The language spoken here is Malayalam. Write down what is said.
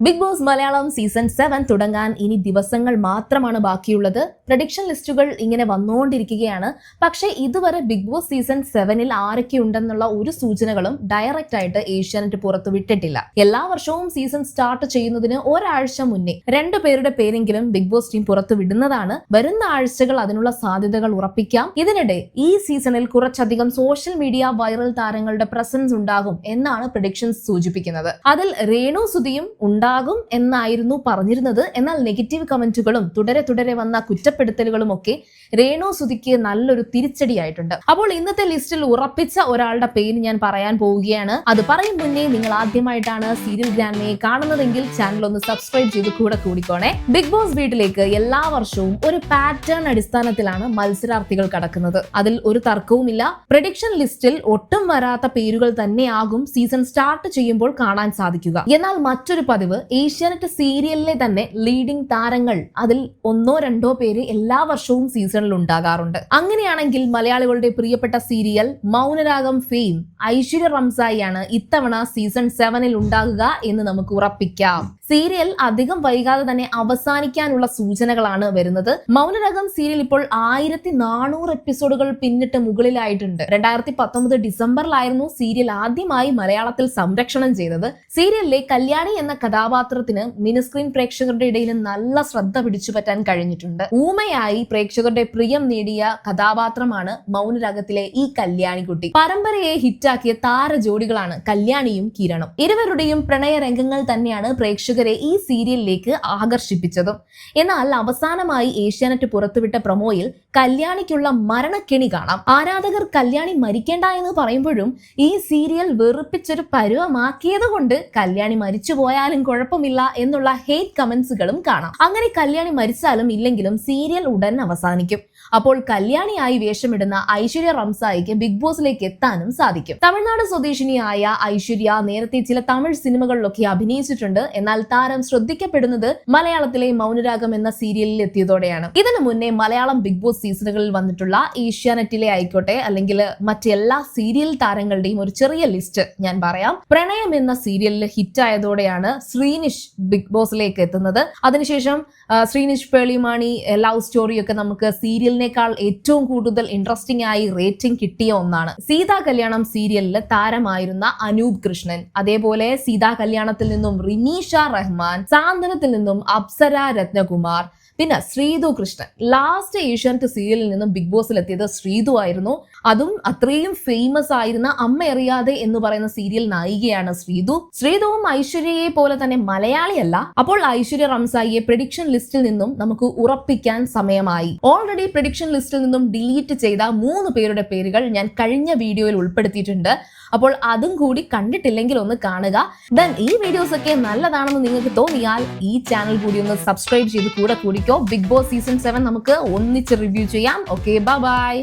ബിഗ് ബോസ് മലയാളം സീസൺ 7 തുടങ്ങാൻ ഇനി ദിവസങ്ങൾ മാത്രമാണ് ബാക്കിയുള്ളത്. പ്രഡിക്ഷൻ ലിസ്റ്റുകൾ ഇങ്ങനെ വന്നുകൊണ്ടിരിക്കുകയാണ്. പക്ഷേ ഇതുവരെ ബിഗ് ബോസ് സീസൺ 7-ൽ ആരൊക്കെ ഉണ്ടെന്നുള്ള ഒരു സൂചനകളും ഡയറക്റ്റ് ആയിട്ട് ഏഷ്യാനെറ്റ് പുറത്തു വിട്ടിട്ടില്ല. എല്ലാ വർഷവും സീസൺ സ്റ്റാർട്ട് ചെയ്യുന്നതിന് ഒരാഴ്ച മുന്നേ 2 പേരുടെ പേരെങ്കിലും ബിഗ് ബോസ് ടീം പുറത്തു വിടുന്നതാണ്. വരുന്ന ആഴ്ചകൾ അതിനുള്ള സാധ്യതകൾ ഉറപ്പിക്കാം. ഇതിനിടെ ഈ സീസണിൽ കുറച്ചധികം സോഷ്യൽ മീഡിയ വൈറൽ താരങ്ങളുടെ പ്രസൻസ് ഉണ്ടാകും എന്നാണ് പ്രഡിക്ഷൻസ് സൂചിപ്പിക്കുന്നത്. അതിൽ രേണു സുധിയും ഉണ്ടാകും എന്നായിരുന്നു പറഞ്ഞിരുന്നത്. എന്നാൽ നെഗറ്റീവ് കമന്റുകളും തുടരെ വന്ന കുറ്റപ്പെടുത്തലുകളും ഒക്കെ രേണു സുധിക്ക് നല്ലൊരു തിരിച്ചടിയായിട്ടുണ്ട്. അപ്പോൾ ഇന്നത്തെ ലിസ്റ്റിൽ ഉറപ്പിച്ച ഒരാളുടെ പേര് ഞാൻ പറയാൻ പോവുകയാണ്. അത് പറയും മുന്നേ നിങ്ങൾ ആദ്യമായിട്ടാണ് സീരിയൽ ഗ്രാൻഡ്മയെ കാണുന്നതെങ്കിൽ ചാനൽ ഒന്ന് സബ്സ്ക്രൈബ് ചെയ്ത് കൂടിക്കോണേ. ബിഗ് ബോസ് വീട്ടിലേക്ക് എല്ലാ വർഷവും ഒരു പാറ്റേൺ അടിസ്ഥാനത്തിലാണ് മത്സരാർത്ഥികൾ കടക്കുന്നത്. അതിൽ ഒരു തർക്കവുമില്ല. പ്രഡിക്ഷൻ ലിസ്റ്റിൽ ഒട്ടും വരാത്ത പേരുകൾ തന്നെയാകും സീസൺ സ്റ്റാർട്ട് ചെയ്യുമ്പോൾ കാണാൻ സാധിക്കുക. എന്നാൽ മറ്റൊരു പതിവ് ഏഷ്യാനെറ്റ് സീരിയലിലെ തന്നെ ലീഡിംഗ് താരങ്ങൾ അതിൽ 1-2 പേര് എല്ലാ വർഷവും സീസണിൽ ഉണ്ടാകാറുണ്ട്. അങ്ങനെയാണെങ്കിൽ മലയാളികളുടെ പ്രിയപ്പെട്ട സീരിയൽ മൗനരാഗം ഫെയിം ഐശ്വര്യ റംസായിയാണ് ഇത്തവണ സീസൺ 7-ൽ ഉണ്ടാകുക എന്ന് നമുക്ക് ഉറപ്പിക്കാം. സീരിയൽ അധികം വൈകാതെ തന്നെ അവസാനിക്കാനുള്ള സൂചനകളാണ് വരുന്നത്. മൗനരാഗം സീരിയൽ ഇപ്പോൾ 1400 എപ്പിസോഡുകൾ പിന്നിട്ട് മുകളിലായിട്ടുണ്ട്. 2019 ഡിസംബറിലായിരുന്നു സീരിയൽ ആദ്യമായി മലയാളത്തിൽ സംരക്ഷണം ചെയ്തത്. സീരിയലിലെ കല്യാണി എന്ന കഥാപാത്രത്തിന് മിനിസ്ക്രീൻ പ്രേക്ഷകരുടെ ഇടയിൽ നല്ല ശ്രദ്ധ പിടിച്ചുപറ്റാൻ കഴിഞ്ഞിട്ടുണ്ട്. ഊമയായി പ്രേക്ഷകരുടെ പ്രിയം നേടിയ കഥാപാത്രമാണ് മൗനരാഗത്തിലെ ഈ കല്യാണിക്കുട്ടി. പരമ്പരയെ ഹിറ്റാക്കിയ താരജോഡികളാണ് കല്യാണിയും കിരണും. ഇരുവരുടെയും പ്രണയ രംഗങ്ങൾ തന്നെയാണ് പ്രേക്ഷകരെ ഈ സീരിയലിലേക്ക് ആകർഷിപ്പിച്ചതും. എന്നാൽ അവസാനമായി ഏഷ്യാനെറ്റ് പുറത്തുവിട്ട പ്രൊമോയിൽ കല്യാണിക്കുള്ള മരണക്കെണി കാണാം. ആരാധകർ കല്യാണി മരിക്കേണ്ട എന്ന് പറയുമ്പോഴും ഈ സീരിയൽ വെറുപ്പിച്ചൊരു പരുവമാക്കിയത് കൊണ്ട് കല്യാണി മരിച്ചു പോയാലും കുഴപ്പമില്ല എന്നുള്ള ഹേറ്റ് കമന്റ്സുകളും കാണാം. അങ്ങനെ കല്യാണി മരിച്ചാലും ഇല്ലെങ്കിലും സീരിയൽ ഉടൻ അവസാനിക്കും. അപ്പോൾ കല്യാണിയായി വേഷമിടുന്ന ഐശ്വര്യ റംസായിക്ക് ബിഗ് ബോസിലേക്ക് എത്താനും സാധിക്കും. തമിഴ്നാട് സ്വദേശിനിയായ ഐശ്വര്യ നേരത്തെ ചില തമിഴ് സിനിമകളിലൊക്കെ അഭിനയിച്ചിട്ടുണ്ട്. എന്നാൽ താരം ശ്രദ്ധിക്കപ്പെടുന്നത് മലയാളത്തിലെ മൗനരാഗം എന്ന സീരിയലിൽ എത്തിയതോടെയാണ്. ഇതിനു മുന്നേ മലയാളം ബിഗ് ബോസ് സീസണുകളിൽ വന്നിട്ടുള്ള ഏഷ്യാനെറ്റിലെ ആയിക്കോട്ടെ അല്ലെങ്കിൽ മറ്റെല്ലാ സീരിയൽ താരങ്ങളുടെയും ഒരു ചെറിയ ലിസ്റ്റ് ഞാൻ പറയാം. പ്രണയം എന്ന സീരിയലിൽ ഹിറ്റായതോടെയാണ് ശ്രീനിഷ് ബിഗ് ബോസിലേക്ക് എത്തുന്നത്. അതിനുശേഷം ശ്രീനിഷ് പേളിമാണി ലവ് സ്റ്റോറിയൊക്കെ നമുക്ക് സീരിയലിനേക്കാൾ ഏറ്റവും കൂടുതൽ ഇൻട്രസ്റ്റിംഗ് ആയി റേറ്റിംഗ് കിട്ടിയ ഒന്നാണ്. സീതാ കല്യാണം സീരിയലിൽ താരമായിരുന്ന അനൂപ് കൃഷ്ണൻ, അതേപോലെ സീതാ കല്യാണത്തിൽ നിന്നും റിനീഷ റഹ്മാൻ, സാന്ത്വനത്തിൽ നിന്നും അപ്സര രത്നകുമാർ, പിന്നെ ശ്രീതു കൃഷ്ണൻ. ലാസ്റ്റ് ഏഷ്യാനെറ്റ് സീരിയലിൽ നിന്നും ബിഗ് ബോസിൽ എത്തിയത് ശ്രീതു ആയിരുന്നു. അതും അത്രയും ഫേമസ് ആയിരുന്ന അമ്മ അറിയാതെ എന്ന് പറയുന്ന സീരിയൽ നായികയാണ് ശ്രീതു. ശ്രീതുവും ഐശ്വര്യയെ പോലെ തന്നെ മലയാളിയല്ല. അപ്പോൾ ഐശ്വര്യ റംസായിയെ പ്രഡിക്ഷൻ ലിസ്റ്റിൽ നിന്നും നമുക്ക് ഉറപ്പിക്കാൻ സമയമായി. ഓൾറെഡി പ്രഡിക്ഷൻ ലിസ്റ്റിൽ നിന്നും ഡിലീറ്റ് ചെയ്ത 3 പേരുടെ പേരുകൾ ഞാൻ കഴിഞ്ഞ വീഡിയോയിൽ ഉൾപ്പെടുത്തിയിട്ടുണ്ട്. അപ്പോൾ അതും കൂടി കണ്ടിട്ടില്ലെങ്കിൽ ഒന്ന് കാണുക. ദെൻ ഈ വീഡിയോസ് ഒക്കെ നല്ലതാണെന്ന് നിങ്ങൾക്ക് തോന്നിയാൽ ഈ ചാനൽ കൂടി ഒന്ന് സബ്സ്ക്രൈബ് ചെയ്ത് കൂടിക്കോ. ബിഗ് ബോസ് സീസൺ 7 നമുക്ക് ഒന്നിച്ച് റിവ്യൂ ചെയ്യാം. Okay, by.